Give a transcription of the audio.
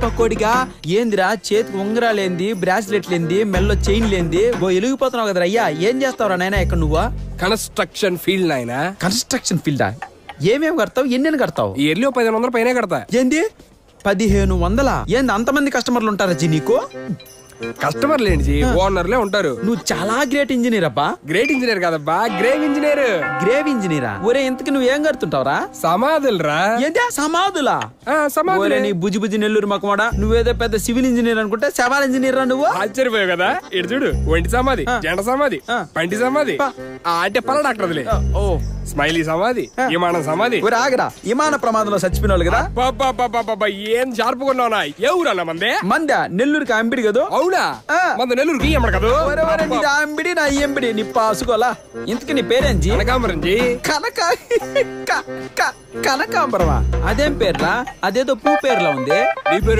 పకోడిగా ఏందిరా చేతికి ఉంగరాలేంది బ్రాస్లెట్ లేంది మెల్లో చైన్ లేంది ఎలిగిపోతున్నావు కదరా అయ్యా ఏం చేస్తావురా నాయనా ఇక్కడ నువ్వు కన్స్ట్రక్షన్ ఫీల్డ్ నాయనా కన్స్ట్రక్షన్ ఫీల్డా ఏమేమి కడతావు ఎన్ని కడతావు ఇయర్లీ 1500 పైన కడతా ఏంది 1500 ఏంది అంతమంది కస్టమర్లు ఉంటారా జీ నీకు కస్టమర్లు ఏంటి ఓనర్లే ఉంటారు నువ్వు చాలా గ్రేట్ ఇంజనీర్ అబ్బా గ్రేట్ ఇంజనీర్ కాదబ్బా గ్రేవ్ ఇంజనీర్ గ్రేవ్ ఇంజనీరా ఒరే ఇంతకి నువ్వేం కడుతుంటావురా సమాధులరా ఏంటా సమాధులా సమాధులే నీ బుజ్జి బుజ్జి నెల్లూరు మకమాడా నువ్వేదో పెద్ద సివిల్ ఇంజనీర్ అనుకుంటే శవాల్ ఇంజనీర్ రా నువ్వు ఆశ్చర్యపోయావు కదా ఇటు చూడు ఒంటి సమాధి జంట సమాధి పంటి సమాధి అంటే పల డాక్టర్లే ఓ స్మైలీ సమాధి విమానం సమాధి ఆగరా విమాన ప్రమాదంలో చచ్చిపోయిన వాళ్ళు కదా ఏం షార్పుకున్నావునా ఏ ఊరన్నా మందే మందా నెల్లూరుకి అంబిడి కదా అవునా మంద నెల్లూరుకి ఎమ్మడ కదా అంబిడి నా ఎంబిడి నీ పాసుకోలా ఇంతకి నీ పేరేంజీ కనకాంబరంజీ కనకాంబరమా అదేం పేర్లా అదేదో పూ పేర్లా ఉంది నీ పేరు